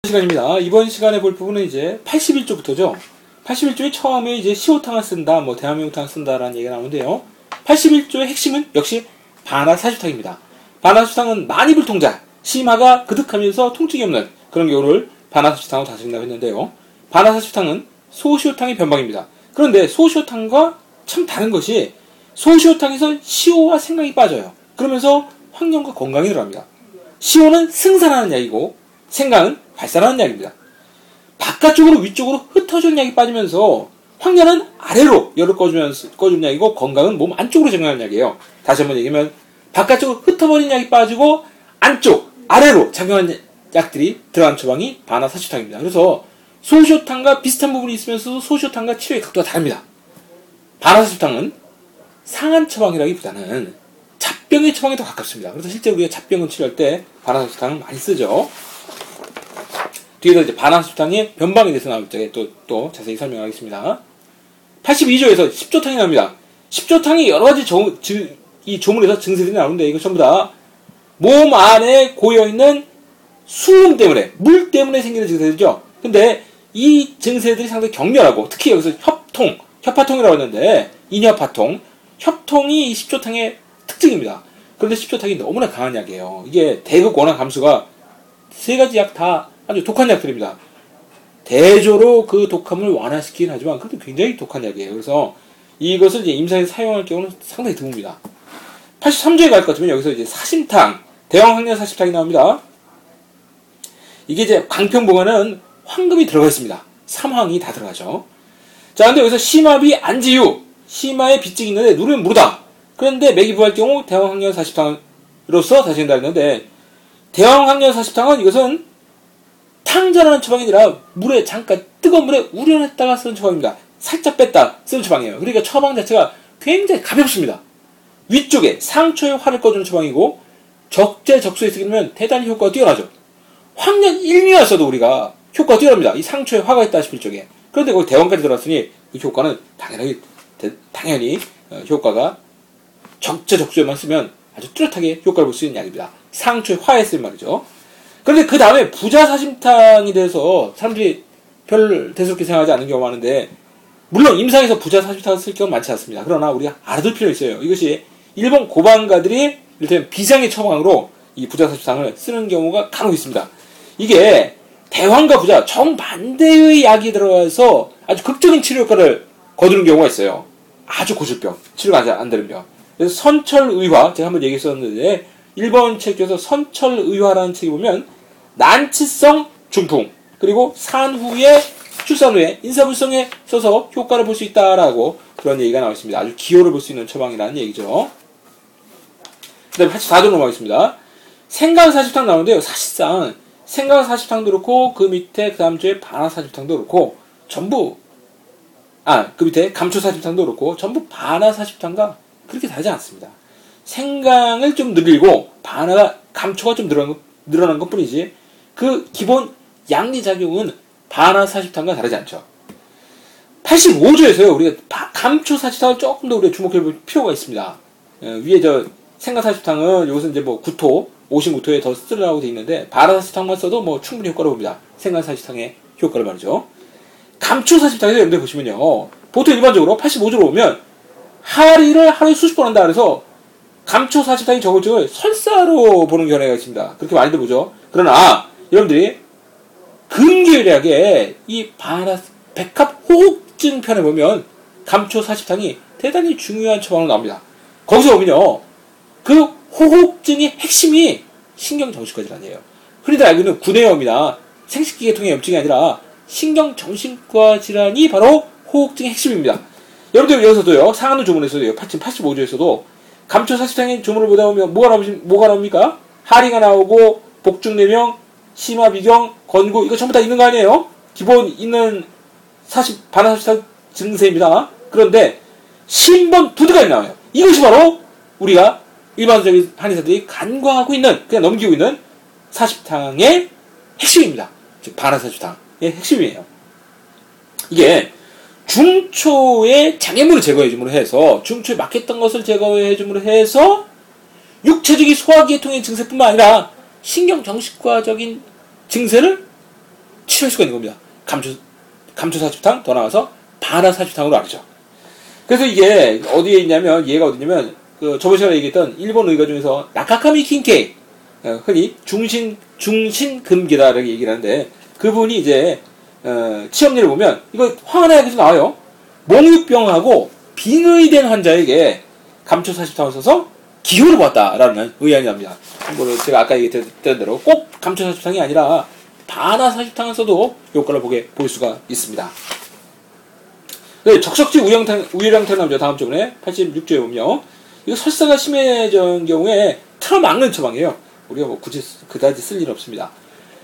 시간입니다. 이번 시간에 볼 부분은 이제 81조부터죠. 81조에 처음에 이제 시호탕을 쓴다, 뭐 대한민국탕을 쓴다라는 얘기가 나오는데요. 81조의 핵심은 역시 반하사주탕입니다. 반하사주탕은 만이불통자, 심하가 그득하면서 통증이 없는 그런 경우를 반하사주탕으로 다스린다고 했는데요. 반하사주탕은 소시호탕의 변방입니다. 그런데 소시호탕과 참 다른 것이 소시호탕에서 시호와 생강이 빠져요. 그러면서 환경과 건강이 늘어납니다. 시호는 승산하는 약이고 생강은 발산하는 약입니다. 바깥쪽으로 위쪽으로 흩어지는 약이 빠지면서 황련은 아래로 열을 꺼주는 약이고 건강은 몸 안쪽으로 적용하는 약이에요. 다시 한번 얘기하면 바깥쪽으로 흩어버린 약이 빠지고 안쪽, 아래로 작용하는 약들이 들어간 처방이 반하사주탕입니다. 그래서 소시호탕과 비슷한 부분이 있으면서도 소시호탕과 치료의 각도가 다릅니다. 반하사주탕은 상한 처방이라기보다는 잡병의 처방에 더 가깝습니다. 그래서 실제 우리가 잡병을 치료할 때 반하사주탕을 많이 쓰죠. 뒤에서 이제 반하사주탕의 변방에 대해서 나올 때 또 자세히 설명하겠습니다. 82조에서 10조탕이 나옵니다. 10조탕이 여러 가지 이 조문에서 증세들이 나오는데 이거 전부 다 몸 안에 고여있는 수음 때문에, 물 때문에 생기는 증세들이죠. 근데 이 증세들이 상당히 격렬하고 특히 여기서 협파통이라고 했는데 인협파통, 협통이 이 10조탕의 특징입니다. 그런데 10조탕이 너무나 강한 약이에요. 이게 대극 원한 감수가 세 가지 약 다 아주 독한 약들입니다. 대조로 그 독함을 완화시키긴 하지만 그래도 굉장히 독한 약이에요. 그래서 이것을 이제 임상에서 사용할 경우는 상당히 드뭅니다. 83조에 갈 것 같으면 여기서 이제 사심탕, 대왕황련 사심탕이 나옵니다. 이게 이제 강평봉에는 황금이 들어가 있습니다. 삼황이 다 들어가죠. 자, 근데 여기서 심압이 안지유, 심화에 빚증이 있는데 누르면 무르다. 그런데 맥이 부할 경우 대왕황련 사심탕으로서 다스린다 했는데 대왕황련 사심탕은 이것은 탕전하는 처방이 아니라 물에 잠깐 뜨거운 물에 우려냈다가 쓰는 처방입니다. 살짝 뺐다 쓰는 처방이에요. 그러니까 처방 자체가 굉장히 가볍습니다. 위쪽에 상처에 화를 꺼주는 처방이고 적재적소에 쓰기면 대단히 효과가 뛰어나죠. 황련 1미만 써도 우리가 효과가 뛰어납니다. 이 상처에 화가 있다 싶을 적에. 그런데 거기 대왕까지 들어갔으니 그 효과는 당연히 효과가 적재적소에만 쓰면 아주 뚜렷하게 효과를 볼 수 있는 약입니다. 상처에 화에 쓰는 말이죠. 그런데 그 다음에 부자사심탕이 돼서 사람들이 별 대수롭게 생각하지 않는 경우가 많은데 물론 임상에서 부자사심탕을 쓸 경우는 많지 않습니다. 그러나 우리가 알아둘 필요가 있어요. 이것이 일본 고방가들이 이를테면 비상의 처방으로 이 부자사심탕을 쓰는 경우가 간혹 있습니다. 이게 대왕과 부자 정반대의 약이 들어가서 아주 극적인 치료 효과를 거두는 경우가 있어요. 아주 고질병, 치료가 안 되는 병. 그래서 선철의화, 제가 한번 얘기했었는데 일본 책 중에서 선철의화라는 책에 보면 난치성 중풍 그리고 출산 후에 인사불성에 써서 효과를 볼 수 있다라고 그런 얘기가 나와 있습니다. 아주 기호를 볼 수 있는 처방이라는 얘기죠. 그 다음에 84조 넘어가겠습니다. 생강사십탕 나오는데요. 사실상 생강사십탕도 그렇고 그 밑에 그 다음 주에 반하사십탕도 그렇고 전부 그 밑에 감초사십탕도 그렇고 전부 반하사십탕과 그렇게 다르지 않습니다. 생강을 좀 늘리고 감초가 좀 늘어난 것 뿐이지 그 기본 양리작용은 반하사십탕과 다르지 않죠. 85조에서요 우리가 감초사십탕을 조금 더 우리가 주목해 볼 필요가 있습니다. 위에 생강사십탕은 여기서 이제 뭐 구토, 오신구토에 더 쓰라고 되어 있는데 반하사십탕만 써도 뭐 충분히 효과를 봅니다. 생강사십탕의 효과를 말이죠. 감초사십탕에서 여러분들 보시면요 보통 일반적으로 85조로 보면 하리를 하루에 수십 번 한다 그래서 감초 사십탕이 저걸 설사로 보는 경우가 있습니다. 그렇게 많이들 보죠. 그러나 여러분들이 근계략의 이 백합호흡증 편에 보면 감초 사십탕이 대단히 중요한 처방으로 나옵니다. 거기서 보면요 그 호흡증의 핵심이 신경정신과 질환이에요. 흔히들 알고 있는 구내염이나 생식기계통의 염증이 아니라 신경정신과 질환이 바로 호흡증의 핵심입니다. 여러분들 여기서도요 상하는 조문에서도요 85조에서도 감초 사십탕의 조문을 보다 보면 뭐가 나옵니까? 하리가 나오고 복중내명, 심화비경, 건구 이거 전부 다 있는 거 아니에요? 기본 있는 반하사십탕 증세입니다. 그런데 신번 두드가 나와요. 이것이 바로 우리가 일반적인 한의사들이 간과하고 있는 그냥 넘기고 있는 사십탕의 핵심입니다. 즉 반하사십탕의 핵심이에요. 이게 중초의 장애물을 제거해줌으로 해서 중초에 막혔던 것을 제거해줌으로 해서 육체적인 소화계통의 증세뿐만 아니라 신경정신과적인 증세를 치료할 수가 있는 겁니다. 감초사주탕, 더 나아가서 반화사주탕으로 알죠. 그래서 이게 어디에 있냐면, 얘가 어디냐면, 저번 시간에 얘기했던 일본 의가 중에서 나카카미 킨케이, 흔히 중신금기라라고 얘기를 하는데, 그분이 이제, 치험리를 보면, 이거 황하나약에서 나와요. 몽유병하고 빙의된 환자에게 감초사주탕을 써서 기호를 보았다라는 의안이 납니다. 이거를 제가 아까 얘기했던 대로 꼭 감초사주탕이 아니라 반화사주탕을 써도 효과를 볼 수가 있습니다. 네, 적석지 우유랑탕 나오죠. 다음 주에 86조에 보면요. 이거 설사가 심해진 경우에 틀어막는 처방이에요. 우리가 뭐 굳이 그다지 쓸 일은 없습니다.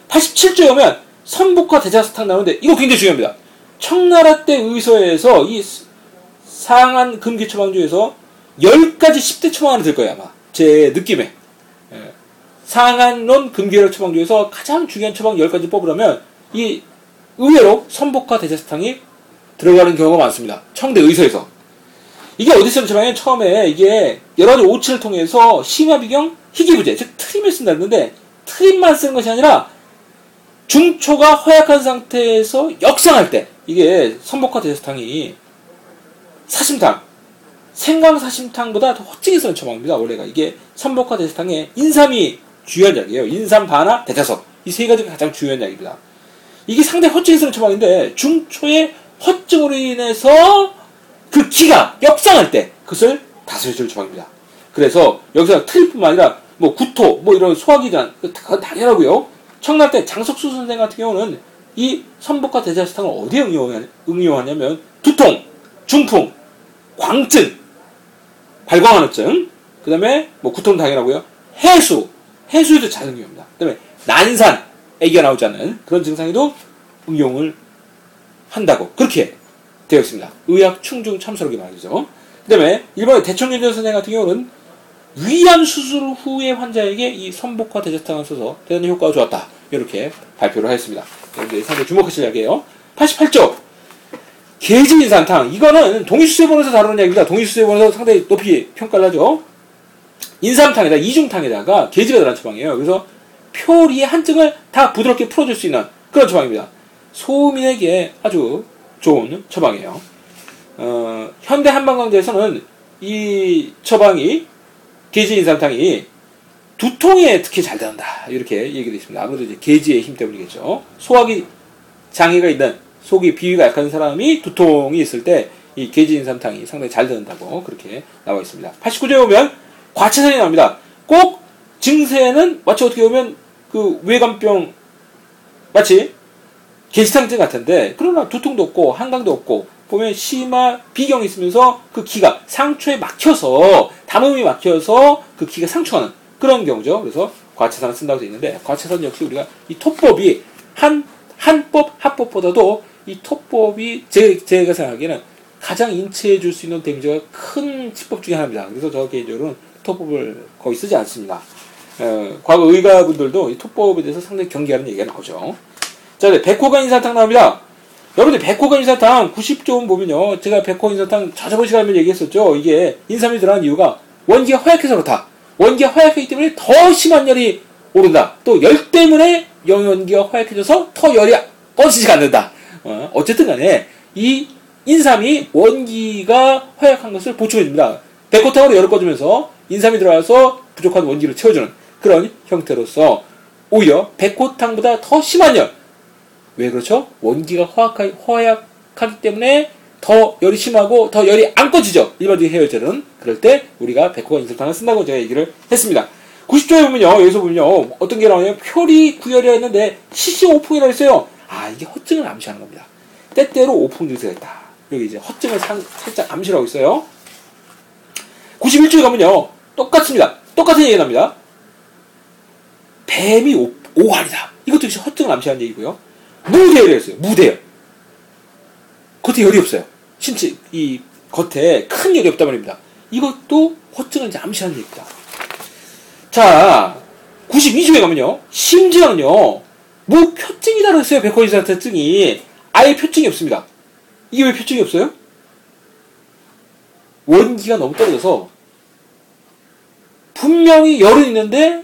87조에 오면 선복화 대자스탕 나오는데 이거 굉장히 중요합니다. 청나라 때 의서에서 이 상한 금기 처방 중에서 10가지 10대 처방 안에 들 거예요, 아마. 제 느낌에. 상한론 금기력 처방 중에서 가장 중요한 처방 10가지 뽑으려면 이 의외로 선복화 대자스탕이 들어가는 경우가 많습니다. 청대 의서에서. 이게 어디서 처방에 처음에 이게 여러 가지 오치를 통해서 심화비경, 희귀부재, 즉 트림을 쓴다는데 트림만 쓰는 것이 아니라 중초가 허약한 상태에서 역상할 때 이게 선복화 대자스탕이 사심탕, 생광사심탕보다 더 허증이 쓰는 처방입니다. 원래가 이게 선복화 대자스탕의 인삼이 주요한 약이에요. 인삼, 반화, 대자석 이 세 가지가 가장 주요한 약입니다. 이게 상당히 허증이 쓰는 처방인데 중초의 허증으로 인해서 그 기가 역상할 때 그것을 다스려줄 처방입니다. 그래서 여기서 트림뿐만 아니라 뭐 구토, 뭐 이런 소화기관 그건 당연하고요. 청날 때 장석수 선생 같은 경우는 이 선복화 대자스탕을 어디에 응용하냐면 두통, 중풍, 광증, 발광환우증, 그 다음에 뭐 구토는 당연하고요. 해수에도 잘 응용합니다. 그 다음에 난산, 아기가 나오지 않는 그런 증상에도 응용을 한다고 그렇게 되어 있습니다. 의학 충중 참소록이 말이죠. 그 다음에 일본의 대청윤전 선생 같은 경우는 위암 수술 후에 환자에게 이 선복화 대자스탕을 써서 대단히 효과가 좋았다. 이렇게 발표를 하였습니다. 여러분들이 상당히 주목하실 이야기예요. 88조 계지인삼탕. 이거는 동의수세본에서 다루는 이야기입니다. 동의수세본에서 상당히 높이 평가를 하죠. 인삼탕에다 이중탕에다가 계지가 들어간 처방이에요. 그래서 표리의 한증을 다 부드럽게 풀어줄 수 있는 그런 처방입니다. 소민에게 아주 좋은 처방이에요. 현대 한방강대에서는 이 처방이 계지인삼탕이 두통에 특히 잘 된다 이렇게 얘기되어 있습니다. 아무래도 이제 계지의 힘 때문이겠죠. 소화기 장애가 있는 속이 비위가 약한 사람이 두통이 있을 때 이 계지인삼탕이 상당히 잘 된다고 그렇게 나와 있습니다. 89조에 보면 과체산이 나옵니다. 꼭 증세는 마치 어떻게 보면 그 외감병 마치 계시탕증 같은데 그러나 두통도 없고 한강도 없고 보면 심화 비경이 있으면서 그 기가 상초에 막혀서 담음이 막혀서 그 기가 상충하는 그런 경우죠. 그래서 과체산을 쓴다고 되어 있는데 과체산 역시 우리가 이 토법이 한법 합법보다도 이 토법이 제가 생각하기에는 가장 인체해 줄 수 있는 데미지가 큰 치법 중에 하나입니다. 그래서 저 개인적으로는 토법을 거의 쓰지 않습니다. 과거 의가분들도 이 토법에 대해서 상당히 경계하는 얘기가 나오죠. 자, 네, 백호간 인삼탕 나옵니다. 여러분들 백호간 인삼탕 90조 보면요. 제가 백호간 인삼탕 저번 시간에 얘기했었죠. 이게 인삼이 들어간 이유가 원기가 허약해서 그렇다. 원기가 허약하기 때문에 더 심한 열이 오른다. 또 열 때문에 영원기가 허약해져서 더 열이 꺼지지 않는다. 어쨌든 간에 이 인삼이 원기가 허약한 것을 보충해줍니다. 백호탕으로 열을 꺼주면서 인삼이 들어가서 부족한 원기를 채워주는 그런 형태로서 오히려 백호탕보다 더 심한 열. 왜 그렇죠? 원기가 허약하기 때문에 더 열이 심하고 더 열이 안 꺼지죠. 일반적인 해열제는. 그럴 때 우리가 백호간 인삼탕을 쓴다고 제가 얘기를 했습니다. 90조에 보면요. 여기서 보면요. 어떤 게 나오냐면 표리 구열이라 했는데 CC5풍이라고 했어요. 아, 이게 허증을 암시하는 겁니다. 때때로 오풍 증세가 있다. 여기 이제 허증을 살짝 암시를 하고 있어요. 91조에 가면요. 똑같습니다. 똑같은 얘기가 납니다. 뱀이 오한이다. 이것도 역시 허증을 암시하는 얘기고요. 무대열이 했어요. 무대열. 겉에 열이 없어요. 신체, 이 겉에 큰 열이 없단 말입니다. 이것도 허증을 이제 암시하는 얘기입니다. 자, 92조에 가면요. 심지어는요. 무표증이라고 했어요. 백호인산증이. 아예 표증이 없습니다. 이게 왜 표증이 없어요? 원기가 너무 떨어져서 분명히 열은 있는데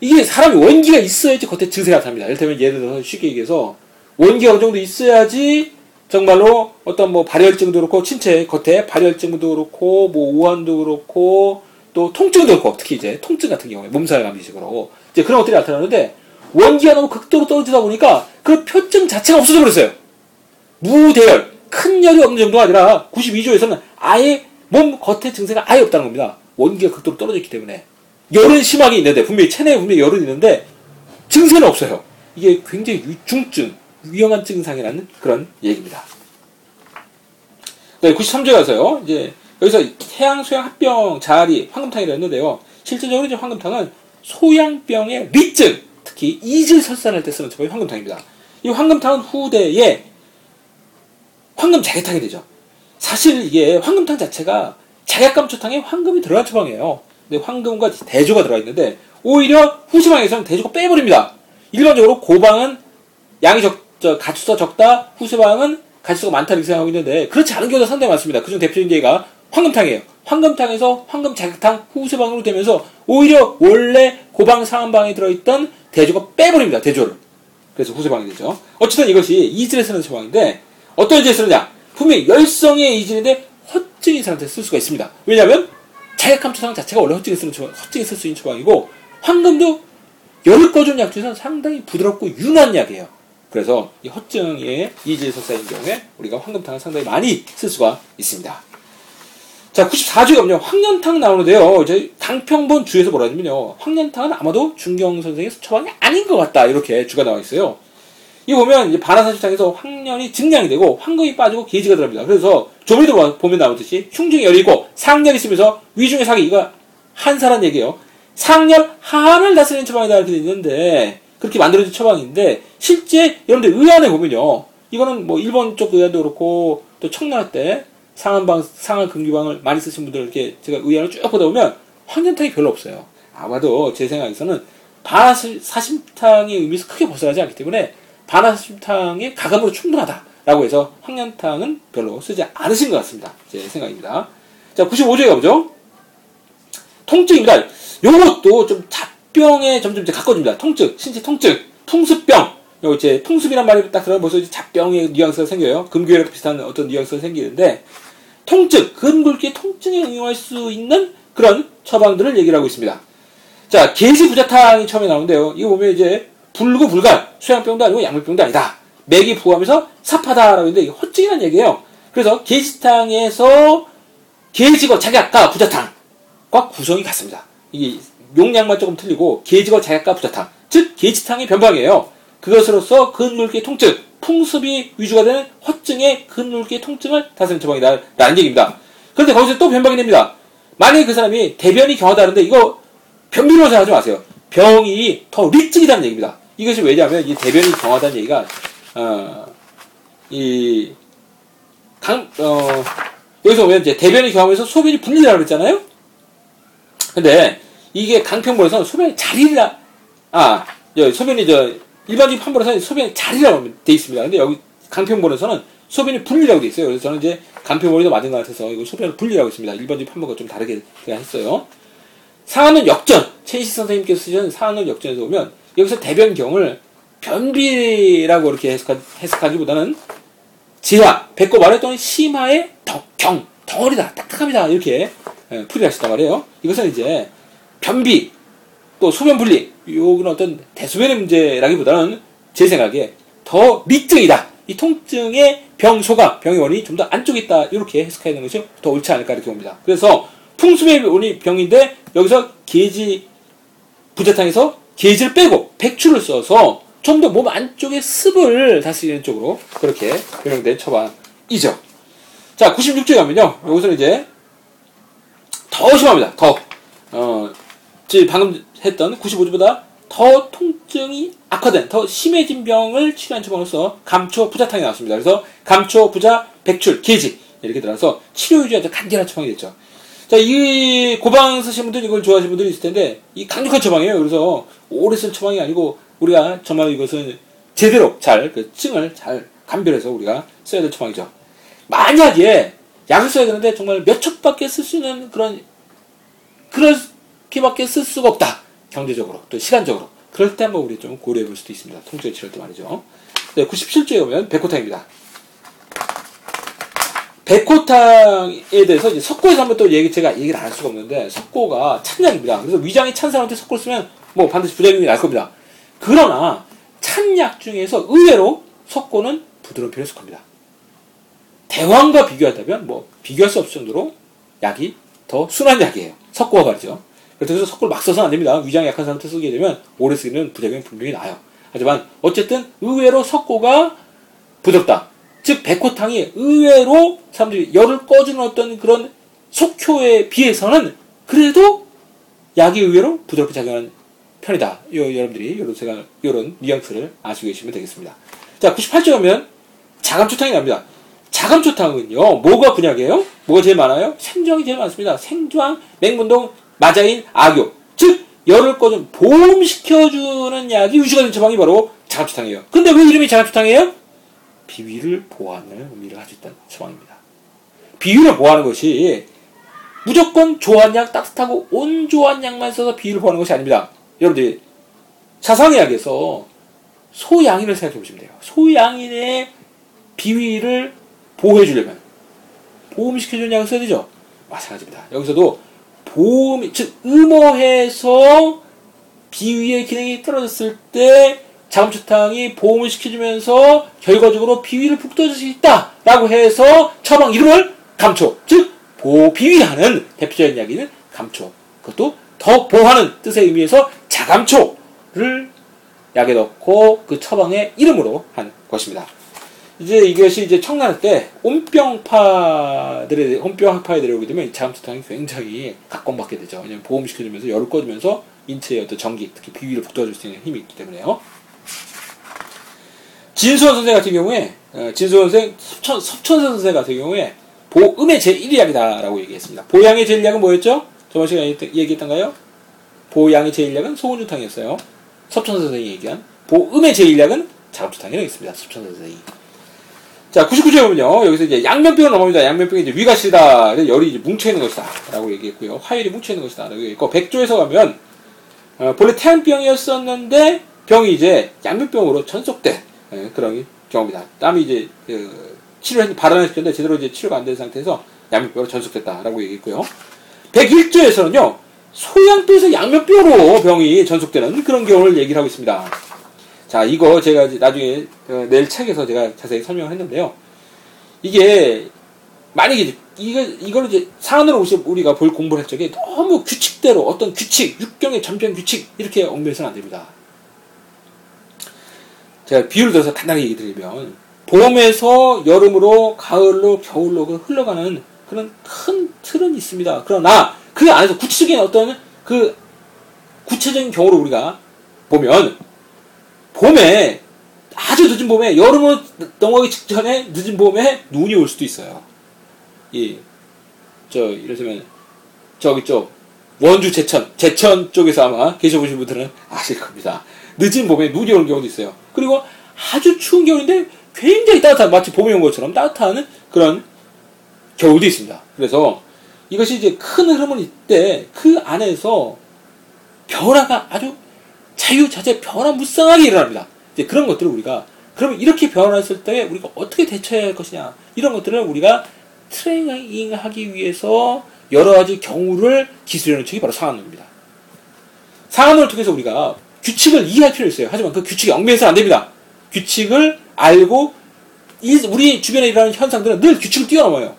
이게 사람이 원기가 있어야지 겉에 증세가 나타납니다. 예를 들면 쉽게 얘기해서 원기가 어느 정도 있어야지 정말로 어떤 뭐 발열증도 그렇고 신체 겉에 발열증도 그렇고 뭐 오한도 그렇고 또 통증도 그렇고 특히 이제 통증 같은 경우에 몸살 감기식으로 이제 그런 것들이 나타나는데 원기가 너무 극도로 떨어지다 보니까 그 표증 자체가 없어져 버렸어요. 무대열, 큰 열이 없는 정도가 아니라 92조에서는 아예 몸 겉에 증세가 아예 없다는 겁니다. 원기가 극도로 떨어져 있기 때문에. 열은 심하게 있는데 분명히 체내에 분명히 열은 있는데 증세는 없어요. 이게 굉장히 중증, 위험한 증상이라는 그런 얘기입니다. 네, 93조에 가서요. 이제 여기서 태양, 소양, 합병, 자아리, 황금탕이라 했는데요. 실질적으로 이제 황금탕은 소양병의 리증, 특히 이질 설산할 때 쓰는 처방이 황금탕입니다. 이 황금탕은 후대에 황금 자개탕이 되죠. 사실 이게 황금탕 자체가 자약감초탕에 황금이 들어간 처방이에요. 근데 황금과 대조가 들어가 있는데 오히려 후시방에서는 대조가 빼버립니다. 일반적으로 고방은 양이 가축수가 적다, 후시방은 가축수가 많다 이렇게 생각하고 있는데 그렇지 않은 경우가 상당히 많습니다. 그중 대표적인 예가 황금탕이에요. 황금탕에서 황금 자약탕 후시방으로 되면서 오히려 원래 고방 상한방에 들어있던 대조가 빼버립니다. 대조를. 그래서 후시방이 되죠. 어쨌든 이것이 이질에 쓰는 처방인데 어떤 이질에 쓰느냐? 분명히 열성의 이질인데 허증인 사람한테 쓸 수가 있습니다. 왜냐하면 자약감초탕 자체가 원래 허증에 쓸 수 있는 처방이고 황금도 열을 꺼주는 약 중에서 상당히 부드럽고 윤한 약이에요. 그래서 이 허증의 이질 설사인 경우에 우리가 황금탕을 상당히 많이 쓸 수가 있습니다. 자, 94조에 가면요. 황년탕 나오는데요. 이제 강평본 주에서 뭐라 하냐면요. 황년탕은 아마도 준경 선생의 처방이 아닌 것 같다. 이렇게 주가 나와 있어요. 이 보면 이제 반화사실탕에서 황년이 증량이 되고 황금이 빠지고 계지가 들어갑니다. 그래서 조미도 보면 나오듯이 흉중이 열이고 상열이 있으면서 위중의 사기, 이거 한사란 얘기예요. 상열 하를 다스리는 처방이다 이렇게 되어 있는데 그렇게 만들어진 처방인데 실제 여러분들 의안에 보면요. 이거는 뭐 일본 쪽 의안도 그렇고 또 청나라 때 상한 금기방을 많이 쓰신 분들 이렇게 제가 의안을 쭉 보다 보면 황년탕이 별로 없어요. 아마도 제 생각에서는 반화사심탕의 의미에서 크게 벗어나지 않기 때문에 반화사심탕의 가감으로 충분하다라고 해서 황년탕은 별로 쓰지 않으신 것 같습니다. 제 생각입니다. 자, 95조에 가보죠. 통증입니다. 요것도 좀 잡병에 점점 이제 가까워집니다. 통증, 신체 통증, 풍습병. 요 이제 풍습이란 말이 딱 들어가면 벌써 이제 잡병의 뉘앙스가 생겨요. 금괴랑 비슷한 어떤 뉘앙스가 생기는데 통증, 근골기의 통증에 응용할 수 있는 그런 처방들을 얘기를 하고 있습니다. 자, 계지부자탕이 처음에 나오는데요. 이거 보면 이제 불구불간, 수양병도 아니고 약물병도 아니다. 맥이 부하면서 삽하다라고 했는데 이게 허증이라는 얘기예요. 그래서 계지탕에서 계지거 자약과 부자탕과 구성이 같습니다. 이게 용량만 조금 틀리고 계지거 자약과 부자탕, 즉 계지탕의 변방이에요. 그것으로서 근골기의 통증, 풍습이 위주가 되는 허증의 근골기의 통증을 다스리는 처방이다 라는 얘기입니다. 그런데 거기서 또 변방이 됩니다. 만약에 그 사람이 대변이 경하다는데 이거 변비로 생각하지 마세요. 병이 더 리증이라는 얘기입니다. 이것이 왜냐하면 이 대변이 경하다는 얘기가 여기서 보면 이제 대변이 경하면서 소변이 분리라고 그랬잖아요. 근데 이게 강평본에서는 소변이 자리라 소변이 일반적인 판본에서는 소변이 자리라고 돼 있습니다. 근데 여기 강평본에서는 소변이 분리라고 돼 있어요. 그래서 저는 이제 강평본이 더 맞은 것 같아서 이거 소변을 분리라고 했습니다. 일반적인 판본과 좀 다르게 제가 했어요. 상한론 역전, 최인식 선생님께서 쓰신 상한론 역전에서 보면 여기서 대변경을 변비라고 이렇게 해석하기보다는 지하, 배꼽 아래 또는 심하의 경, 덩어리다, 딱딱합니다. 이렇게 풀이를 하셨단 말이에요. 이것은 이제 변비, 또 소변 분리, 요거는 어떤 대소변의 문제라기보다는 제 생각에 더 리증이다. 이 통증의 병소가, 병의 원인이 좀 더 안쪽에 있다. 이렇게 해석해야 되는 것이 더 옳지 않을까 이렇게 봅니다. 그래서 풍습의 원인이 병인데 여기서 계지 부자탕에서 계지를 빼고 백추를 써서 좀 더 몸 안쪽의 습을 다스리는 쪽으로 그렇게 변형된 처방이죠. 자, 96조에 가면요. 여기서는 이제 더 심합니다. 방금 했던 95조보다 더 통증이 악화된, 더 심해진 병을 치료한 처방으로서 감초, 부자탕이 나왔습니다. 그래서 감초, 부자, 백출, 계지 이렇게 들어가서 치료 유지가 더 간결한 처방이 됐죠. 자, 이 고방 쓰신 분들 이걸 좋아하시는 분들이 있을 텐데 이 강력한 처방이에요. 그래서 오래 쓴 처방이 아니고 우리가 정말 이것은 제대로 그 증을 잘 감별해서 우리가 써야 될 처방이죠. 만약에 약을 써야 되는데 정말 몇 척밖에 쓸 수 있는 그렇게밖에 쓸 수가 없다. 경제적으로 또 시간적으로. 그럴 때 한번 우리 좀 고려해 볼 수도 있습니다. 통증을 치료할 때 말이죠. 네, 97조에 오면 백호탕입니다. 백호탕에 대해서 이제 석고에서 한번 또 제가 얘기를 안 할 수가 없는데, 석고가 찬약입니다. 그래서 위장이 찬 사람한테 석고를 쓰면 뭐 반드시 부작용이 날 겁니다. 그러나 찬약 중에서 의외로 석고는 부드러운 편에 속합니다. 대왕과 비교한다면 뭐 비교할 수 없을 정도로 약이 더 순한 약이에요. 석고가 말이죠. 그래서 석고를 막 써서는 안 됩니다. 위장이 약한 사람한테 쓰게 되면 오래 쓰기는 부작용이 분명히 나요. 하지만 어쨌든 의외로 석고가 부드럽다. 즉 백호탕이 의외로 사람들이 열을 꺼주는 어떤 그런 속효에 비해서는 그래도 약이 의외로 부드럽게 작용하는 편이다. 여러분들이 이런 뉘앙스를 아시고 계시면 되겠습니다. 자, 98조 가면 자감초탕이 납니다. 자감초탕은요, 뭐가 분약이에요? 뭐가 제일 많아요? 생주황이 제일 많습니다. 생주황, 맹문동, 마자인, 악교. 즉, 열을 꺼주는, 보온시켜주는 약이 유지가 된 처방이 바로 자감초탕이에요. 근데 왜 이름이 자감초탕이에요? 비위를 보호하는 의미를 가지고 있다는 처방입니다. 비위를 보호하는 것이 무조건 좋아하는 약, 따뜻하고 온조한 약만 써서 비위를 보호하는 것이 아닙니다. 여러분들이 사상의학에서 소양인을 생각해 보시면 돼요. 소양인의 비위를 보호해 주려면 보험시켜주는 약을 써야 되죠. 마찬가지입니다. 여기서도 보험, 즉 음호해서 비위의 기능이 떨어졌을 때 자감초탕이 보험을 시켜주면서 결과적으로 비위를 북돋을 수 있다라고 해서 처방 이름을 감초, 즉 비위하는 대표적인 약이는 감초, 그것도 더 보호하는 뜻의 의미에서 자감초를 약에 넣고 그 처방의 이름으로 한 것입니다. 이제 이것이 이제 청나라 때 혼병파에 들어오게 되면 자감초탕이 굉장히 각광받게 되죠. 왜냐하면 보험시켜주면서 열을 꺼주면서 인체의 어떤 전기, 특히 비위를 북돋아줄 수 있는 힘이 있기 때문에요. 진수원 선생 같은 경우에, 섭천선 선생 같은 경우에 보음의 제1약이다라고 얘기했습니다. 보양의 제1약은 뭐였죠? 저번 시간에 얘기했던가요? 보양의 제1약은 소원주탕이었어요. 섭천선 선생이 얘기한 보음의 제1약은 자감초탕이라고 했습니다. 섭천선 선생이. 자, 99조에 보면요. 여기서 이제 양면병으로 넘어갑니다. 양면병이 이제 위가 시리다. 열이 이제 뭉쳐있는 것이다. 라고 얘기했고요. 화열이 뭉쳐있는 것이다. 라고 얘기했고, 100조에서 가면, 본래 태양병이었었는데, 병이 이제 양면병으로 전속된, 그런 경우입니다. 땀이 이제, 발환을 시켰는데, 제대로 이제 치료가 안 된 상태에서 양면병으로 전속됐다. 라고 얘기했고요. 101조에서는요, 소양병에서 양면병으로 병이 전속되는 그런 경우를 얘기를 하고 있습니다. 자, 이거 제가 이제 나중에 내일 책에서 제가 자세히 설명을 했는데요. 이게 만약에 이걸 이제 사안으로 우리가 공부를 할 적에 너무 규칙대로 어떤 규칙, 육경의 전편 규칙 이렇게 얽매서는 안 됩니다. 제가 비유를 들어서 간단하게 얘기 드리면 봄에서 여름으로 가을로 겨울로 흘러가는 그런 큰 틀은 있습니다. 그러나 그 안에서 구체적인 어떤 그 구체적인 경우를 우리가 보면 봄에 아주 늦은 봄에 여름을 넘어가기 직전에 늦은 봄에 눈이 올 수도 있어요. 이를테면 저기 쪽 원주 제천 쪽에서 아마 계셔보신 분들은 아실 겁니다. 늦은 봄에 눈이 오는 경우도 있어요. 그리고 아주 추운 겨울인데 굉장히 따뜻한, 마치 봄에 온 것처럼 따뜻한 그런 겨울도 있습니다. 그래서 이것이 이제 큰 흐름은 이때 그 안에서 변화가 아주 자유자재 변화무쌍하게 일어납니다. 이제 그런 것들을 우리가, 그러면 이렇게 변화했을 때 우리가 어떻게 대처해야 할 것이냐, 이런 것들을 우리가 트레이닝하기 위해서 여러 가지 경우를 기술하는 책이 바로 상한론입니다. 상한론을 통해서 우리가 규칙을 이해할 필요가 있어요. 하지만 그 규칙이 얽매여서는 안 됩니다. 규칙을 알고 우리 주변에 일어나는 현상들은 늘 규칙을 뛰어넘어요.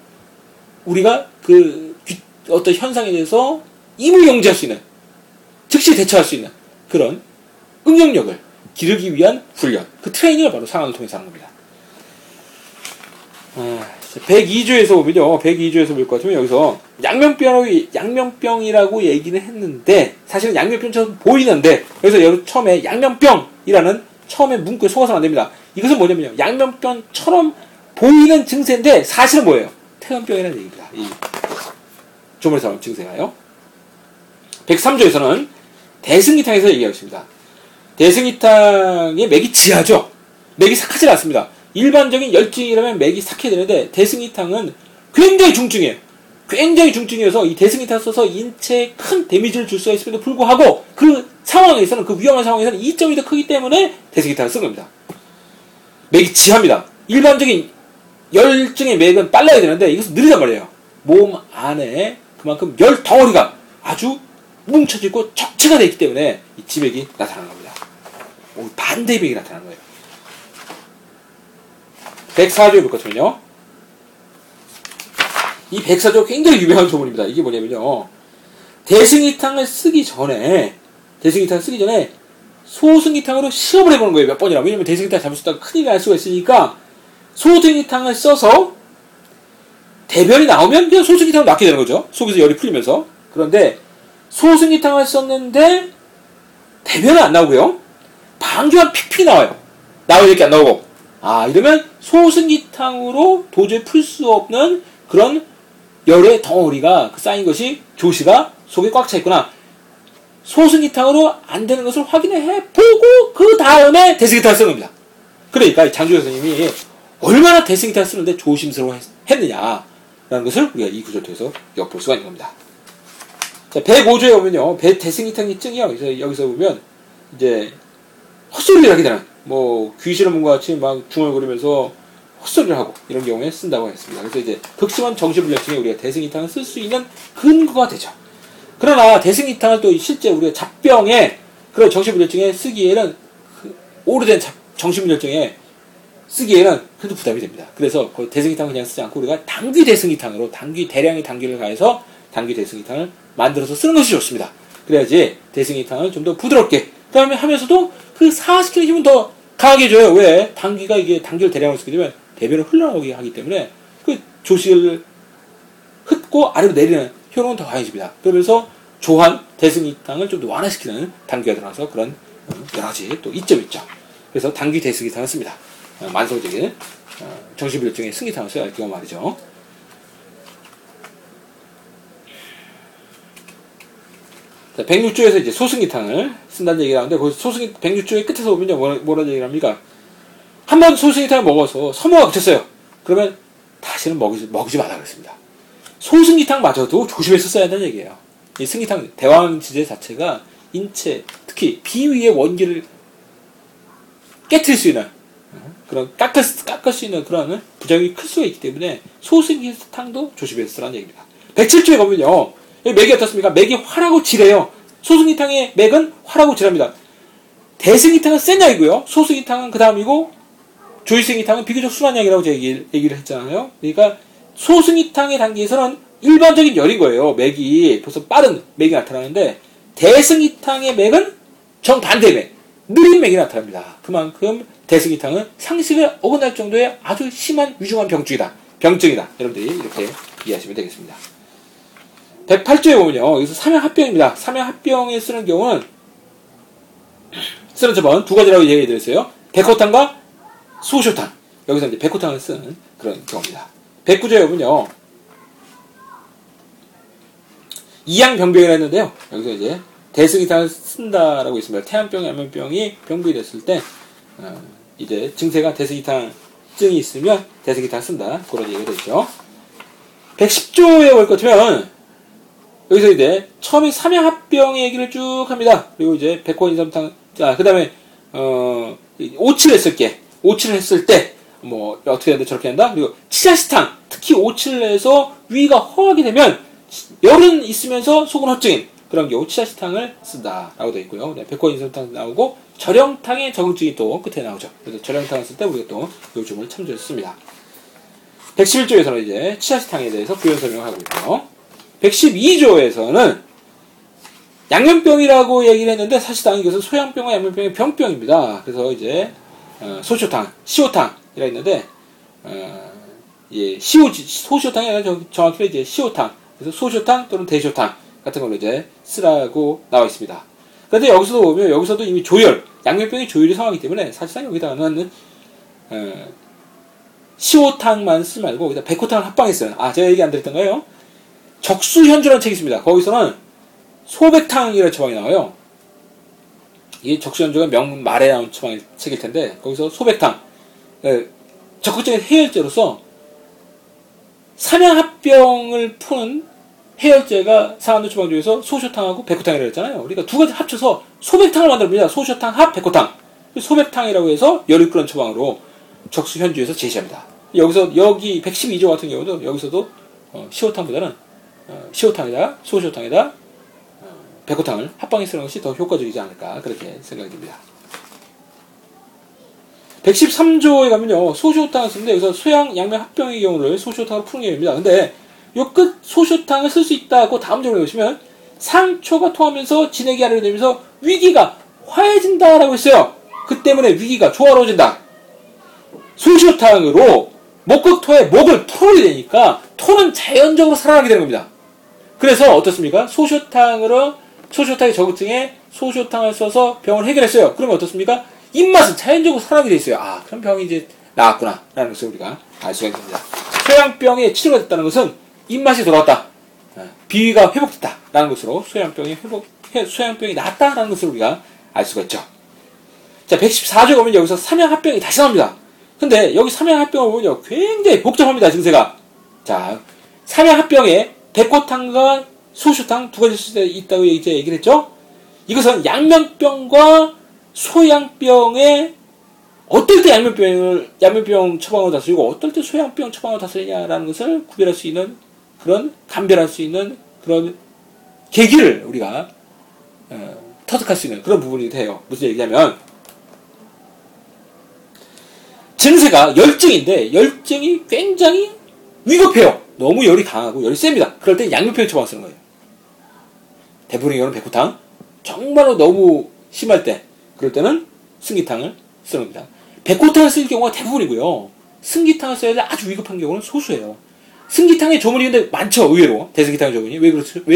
우리가 어떤 현상에 대해서 이무용지할 수 있는, 즉시 대처할 수 있는 그런 응용력을 기르기 위한 훈련, 그 트레이닝을 바로 상한을 통해서 하는 겁니다. 102조에서 보면요, 102조에서 볼 것 같으면 여기서 양면병이라고 얘기는 했는데 사실은 양면병처럼 보이는데 여기서 처음에 양면병이라는 처음에 문구에 속아서는 안 됩니다. 이것은 뭐냐면요, 양면병처럼 보이는 증세인데 사실은 뭐예요? 태음병이라는 얘기입니다. 이 조물에서 나온 증세가요. 103조에서는 대승이탕에서 얘기하고 있습니다. 대승이탕의 맥이 지하죠. 맥이 삭하지 않습니다. 일반적인 열증이라면 맥이 삭해야 되는데 대승이탕은 굉장히 중증이에요. 굉장히 중증이어서 이 대승이탕을 써서 인체에 큰 데미지를 줄 수가 있음에도 불구하고 그 상황에서는, 그 위험한 상황에서는 이점이 더 크기 때문에 대승이탕을 쓴 겁니다. 맥이 지합니다. 일반적인 열증의 맥은 빨라야 되는데 이것은 느리단 말이에요. 몸 안에 그만큼 열 덩어리가 아주 뭉쳐지고 적체가 되어 있기 때문에 이 지맥이 나타나는 겁니다. 반대의 맥이 나타나는 거예요. 104조에 볼 것이면요. 이 104조 굉장히 유명한 조문입니다. 이게 뭐냐면요. 대승이탕을 쓰기 전에 소승이탕으로 시험을 해보는 거예요. 몇 번이나. 왜냐면 대승이탕 잘못 썼다가 큰일 날 수가 있으니까 소승이탕을 써서 대변이 나오면 그냥 소승이탕을 낫게 되는 거죠. 속에서 열이 풀리면서. 그런데 소승이탕을 썼는데 대변은 안 나오고요. 방주만 픽픽 나와요. 나와야 될 게 안 나오고. 이러면 소승이탕으로 도저히 풀 수 없는 그런 열의 덩어리가 쌓인 것이 조시가 속에 꽉 차 있구나. 소승이탕으로 안 되는 것을 확인해 보고 그 다음에 대승이탕을 쓰는 겁니다. 그러니까 장주영 선생님이 얼마나 대승이탕을 쓰는데 조심스러워 했느냐라는 것을 우리가 이 구절을 통해서 엿볼 수가 있는 겁니다. 자, 105조에 보면요. 대승이탕이 증이요. 그래서 여기서 보면 이제 헛소리를 하게 되는, 귀신을 본것 같이 막 중얼거리면서 헛소리를 하고 이런 경우에 쓴다고 했습니다. 그래서 이제 극심한 정신불량증에 우리가 대승이탕을 쓸 수 있는 근거가 되죠. 그러나 대승이탕을 또 실제 우리가 잡병에 그런 정신불량증에 쓰기에는 오래된 정신불량증에 쓰기에는 큰 부담이 됩니다. 그래서 대승이탕을 그냥 쓰지 않고 우리가 당귀 대승이탕으로 대량의 당귀를 가해서 당귀 대승이탕을 만들어서 쓰는 것이 좋습니다. 그래야지 대승이탕을 좀 더 부드럽게 그 다음에 하면서도 그 사시키는 힘은 더 강하게 해줘요. 왜? 당귀를 대량으로 쓰게 되면 대변을 흘러나오게 하기 때문에 그 조식을 흩고 아래로 내리는 효능은 더 강해집니다. 그러면서 조한, 대승이탕을 좀 더 완화시키는 당귀가 들어가서 그런 여러 가지 또 이점이 있죠. 그래서 당귀 대승이탕을 씁니다. 만성적인 정신불량증의 승이탕을 써야 할 경우 말이죠. 자, 106조에서 이제 소승이탕을 쓴다는 얘기가 나오는데, 거기서 106조의 끝에서 보면요, 뭐라는 얘기를 합니까? 한번 소승이탕을 먹어서 서모가 그쳤어요. 그러면 다시는 먹이지 마라 그랬습니다. 소승이탕마저도 조심해서 써야 한다는 얘기예요. 이 승이탕, 대왕지제 자체가 인체, 특히 비위의 원기를 깨트릴 수 있는, 그런 깎을 수 있는 그런 부작용이 클 수가 있기 때문에 소승이탕도 조심해서 쓰라는 얘기입니다. 107조에 보면요, 맥이 어떻습니까? 맥이 활하고 질해요. 소승이탕의 맥은 활하고 질합니다. 대승이탕은 센 약이고요. 소승이탕은 그 다음이고, 조이승이탕은 비교적 순한 약이라고 제가 얘기를 했잖아요. 그러니까 소승이탕의 단계에서는 일반적인 열인 거예요. 맥이 벌써 빠른 맥이 나타나는데, 대승이탕의 맥은 정반대의 맥, 느린 맥이 나타납니다. 그만큼 대승이탕은 상식에 어긋날 정도의 아주 심한 위중한 병증이다. 여러분들이 이렇게 이해하시면 되겠습니다. 108조에 보면요. 여기서 삼양합병입니다. 삼양합병에 쓰는 경우는 쓰는 처방은 두 가지라고 얘기해드렸어요. 백호탕과 소쇼탕. 여기서 이제 백호탕을 쓰는 그런 경우입니다. 109조에 보면요. 이양병병이라 했는데요. 여기서 이제 대승이탕을 쓴다라고 있습니다. 태안병, 안면병이 병부이 됐을 때 이제 증세가 대승이탕증이 있으면 대승이탕을 쓴다. 그런 얘기가 되죠. 110조에 올 것 같으면 여기서 이제 처음에 삼양합병의 얘기를 쭉 합니다. 그리고 이제 백호인삼탕, 그 다음에 오칠을 했을 때 어떻게 한다 저렇게 한다. 그리고 치자시탕, 특히 오칠을 해서 위가 허하게 되면 열은 있으면서 속은 허증인 그런 경우 치자시탕을 쓴다라고 되어 있고요. 백호인삼탕 나오고 절영탕의 적응증이 또 끝에 나오죠. 그래서 절영탕을 쓸 때 우리가 또 이 점을 참조했습니다. 111조에서는 이제 치자시탕에 대해서 부연 설명을 하고 있고요. 112조에서는 양면병이라고 얘기를 했는데 사실상 이것은 소양병과 양면병의 병병입니다. 그래서 이제 소쇼탕, 시오탕이라 했는데 소쇼탕이 아니라 정확히 이제 시오탕, 그래서 소쇼탕 또는 대쇼탕 같은 걸로 이제 쓰라고 나와 있습니다. 그런데 여기서도 보면 여기서도 이미 조열, 양면병의 조열이 성하기 때문에 사실상 여기다가는 시오탕만 쓰지 말고 여기다 백호탕을 합방했어요. 제가 얘기 안 드렸던 거예요. 적수현주라는 책이 있습니다. 거기서는 소백탕이라는 처방이 나와요. 이 적수현주가 명문 말에 나온 책일 텐데 거기서 소백탕, 적극적인 해열제로서 삼양합병을 푸는 해열제가 상한도 처방 중에서 소쇼탕하고 백호탕이라고 했잖아요. 그러니까 두 가지 합쳐서 소백탕을 만들어봅니다. 소쇼탕 합 백호탕. 소백탕이라고 해서 열이 끓는 처방으로 적수 현주에서 제시합니다. 여기 112조 같은 경우도 여기서도 시호탕보다는 시호탕에다 소시호탕에다 백호탕을 합방에 쓰는 것이 더 효과적이지 않을까 그렇게 생각이 듭니다. 113조에 가면요 소시호탕을 쓰는데 여기서 소양 양면 합병의 경우를 소시호탕으로 푸는 경우입니다. 근데 요 끝 소시호탕을 쓸 수 있다고 다음 점을 보시면 상초가 통하면서 진액이 아래되면서 위기가 화해진다라고 했어요. 그 때문에 위기가 조화로워진다. 소시호탕으로 목극토의 목을 풀어야 되니까 토는 자연적으로 살아나게 되는 겁니다. 그래서 어떻습니까? 소시호탕의 저구증에 소시호탕을 써서 병을 해결했어요. 그러면 어떻습니까? 입맛은 자연적으로 살아나게 돼 있어요. 아, 그럼 병이 이제 나았구나 라는 것을 우리가 알 수가 있습니다. 소양병의 치료가 됐다는 것은 입맛이 돌아왔다. 비위가 회복됐다 라는 것으로 소양병이 나았다라는 것을 우리가 알 수가 있죠. 자, 114조 보면 여기서 삼양합병이 다시 나옵니다. 근데 여기 삼양합병을 보면요 굉장히 복잡합니다. 증세가. 자, 삼양합병에 백호탕과 소시호탕 두 가지 쓸 수 있다고 이제 얘기를 했죠. 이것은 양면병과 소양병에 어떨 때 양면병 처방으로 다스리고 어떨 때 소양병 처방으로 다스리냐라는 것을 구별할 수 있는 그런 감별할 수 있는 그런 계기를 우리가 터득할 수 있는 그런 부분이 돼요. 무슨 얘기냐면 증세가 열증인데 열증이 굉장히 위급해요. 너무 열이 강하고 열이 셉니다. 그럴 땐 양면병 처방 쓰는 거예요. 대부분의 경우는 백호탕, 정말로 너무 심할 때 그럴 때는 승기탕을 쓰는 겁니다. 백호탕을 쓸 경우가 대부분이고요. 승기탕을 써야 될 아주 위급한 경우는 소수예요. 승기탕의 조문이 근데 많죠. 의외로 대승기탕의 조문이 왜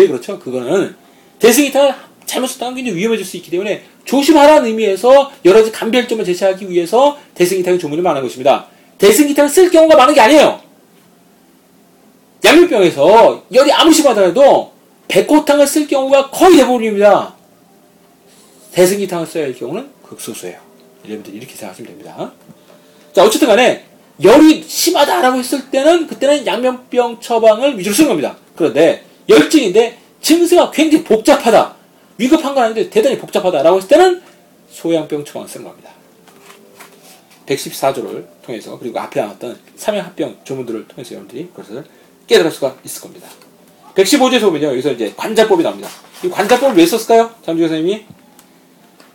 그렇죠? 그거는 대승기탕을 잘못 썼다면 굉장히 위험해질 수 있기 때문에 조심하라는 의미에서 여러 가지 감별점을 제시하기 위해서 대승기탕의 조문이 많은 것입니다. 대승기탕을 쓸 경우가 많은 게 아니에요. 양면병에서 열이 아무리 심하더라도 백호탕을 쓸 경우가 거의 대부분입니다. 대승기탕을 써야 할 경우는 극소수예요. 여러분들 이렇게 생각하시면 됩니다. 자, 어쨌든 간에 열이 심하다라고 했을 때는 그때는 양면병 처방을 위주로 쓰는 겁니다. 그런데 열증인데 증세가 굉장히 복잡하다. 위급한 건 아닌데 대단히 복잡하다라고 했을 때는 소양병 처방을 쓰는 겁니다. 114조를 통해서 그리고 앞에 나왔던 삼양합병 조문들을 통해서 여러분들이 그것을 깨달을 수가 있을 겁니다. 115조에서 보면요. 여기서 이제 관자법이 나옵니다. 이 관자법을 왜 썼을까요? 잠주교 선생님이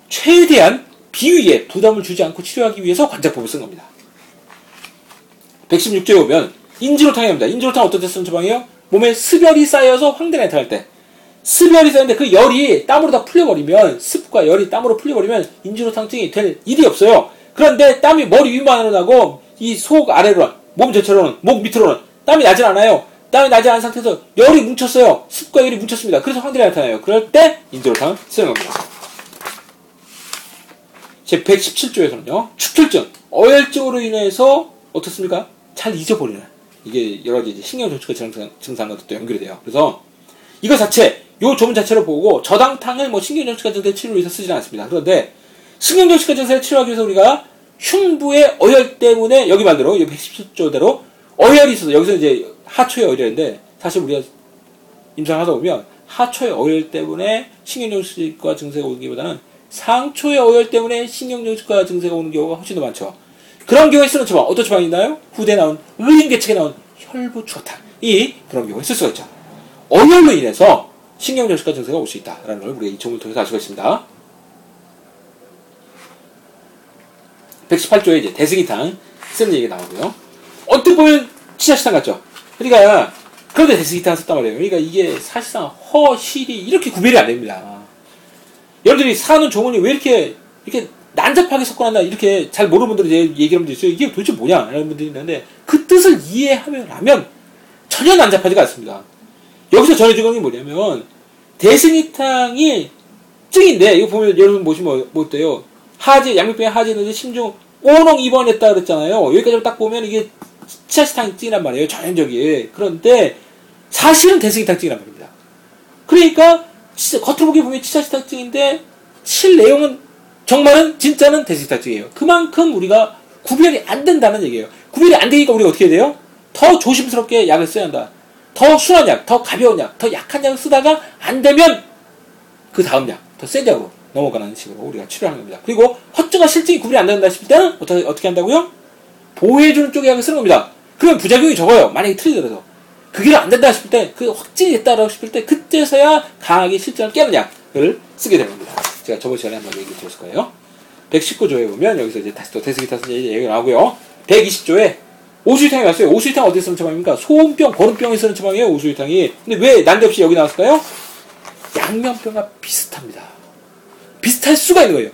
최대한 비위에 부담을 주지 않고 치료하기 위해서 관자법을 쓴 겁니다. 116조에 보면 인지로탕이 납니다. 인지로탕 어떤 때 쓰는 처방이에요? 몸에 습열이 쌓여서 황당에 나타날 때 습열이 쌓였는데 그 열이 땀으로 다 풀려버리면 습과 열이 땀으로 풀려버리면 인지로탕증이 될 일이 없어요. 그런데 땀이 머리 위만으로 나고 이 속 아래로 몸 전체로는 목 밑으로는 땀이 나질 않아요. 땀이 나지 않은 상태에서 열이 뭉쳤어요. 습과 열이 뭉쳤습니다. 그래서 황당에 나타나요. 그럴 때 인지로탕을 쓰는 겁니다. 제 117조에서는요. 축혈증, 어혈증으로 인해서 어떻습니까? 잘 잊어버리는 이게 여러 가지 신경정축과 증상과도 또 연결이 돼요. 그래서 이거 자체, 요 조문 자체를 보고 저당탕을 뭐 신경정축과 증세 치료를 위해서 쓰지는 않습니다. 그런데 신경정축과 증세를 치료하기 위해서 우리가 흉부의 어혈 때문에 여기 말대로 117조대로 어혈이 있어서 여기서 이제 하초의 어혈인데 사실 우리가 임상을 하다 보면 하초의 어혈 때문에 신경정축과 증세가 오기보다는 상초의 어혈 때문에 신경정축과 증세가 오는 경우가 훨씬 더 많죠. 그런 경우에 쓰는 처방, 어떤 처방이 있나요? 후대에 나온, 의인계책에 나온 혈부추어탕. 그런 경우에 쓸 수가 있죠. 어혈로 인해서 신경정축과 증세가 올 수 있다라는 걸 우리가 이 조문을 통해서 알 수가 있습니다. 118조에 이제 대승이탕 쓰는 얘기가 나오고요. 어떻게 보면 치자시탕 같죠? 그러니까, 그런데 대승이탕을 썼단 말이에요. 그러니까 이게 사실상 허실이 이렇게 구별이 안 됩니다. 여러분들이 사는 조문이 왜 이렇게 난잡하게 섞어놨나 이렇게 잘 모르는 분들이 얘기하는 분들이 있어요. 이게 도대체 뭐냐 이런 분들이 있는데 그 뜻을 이해하면 전혀 난잡하지가 않습니다. 여기서 전해주는 게 뭐냐면 대승이탕이 증인데 이거 보면 여러분 보시면 뭐 어때요? 양면병에 하지 있는데 심중 5농 입원했다 그랬잖아요. 여기까지 딱 보면 이게 치자시탕 증이란 말이에요. 전형적인. 그런데 사실은 대승이탕 증이란 말입니다. 그러니까 겉으로 보면 치자시탕증인데 실 내용은 정말은 진짜는 대승이탕증이에요. 그만큼 우리가 구별이 안 된다는 얘기예요. 구별이 안 되니까 우리가 어떻게 해야 돼요? 더 조심스럽게 약을 써야 한다. 더 순한 약, 더 가벼운 약, 더 약한 약을 쓰다가 안 되면 그 다음 약, 더 센 약으로 넘어가는 식으로 우리가 치료하는 겁니다. 그리고 허증과 실증이 구별이 안 된다 싶을 때는 어떻게 한다고요? 보호해주는 쪽에 약을 쓰는 겁니다. 그러면 부작용이 적어요. 만약에 틀리더라도. 그게 안 된다 싶을 때, 그 확진이 됐다라고 싶을 때, 그때서야 강하게 실전을 깨는 약을 쓰게 되는 겁니다. 제가 저번 시간에 한번 얘기 드렸을 거예요. 119조에 보면, 여기서 이제 다시 또 데스기타스 얘기가 나오고요. 120조에 오수유탕이 나왔어요. 오수유탕 어디서 쓰는 처방입니까? 소음병, 거름병에 쓰는 처방이에요, 오수유탕이. 근데 왜 난데없이 여기 나왔을까요? 양면병과 비슷합니다. 비슷할 수가 있는 거예요.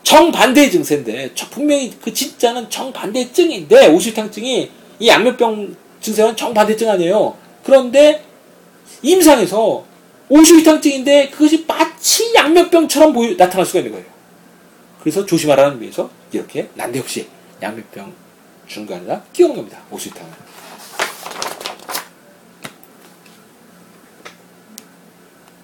정반대의 증세인데, 분명히 그 진짜는 정반대증인데, 오수유탕증이 이 양면병 증세와는 정반대증 아니에요. 그런데 임상에서 오수유탕증인데 그것이 마치 양면병처럼 나타날 수가 있는 거예요. 그래서 조심하라는 의미에서 이렇게 난데없이 양면병 주는 거 아니라 끼우는 겁니다. 오수유탕을.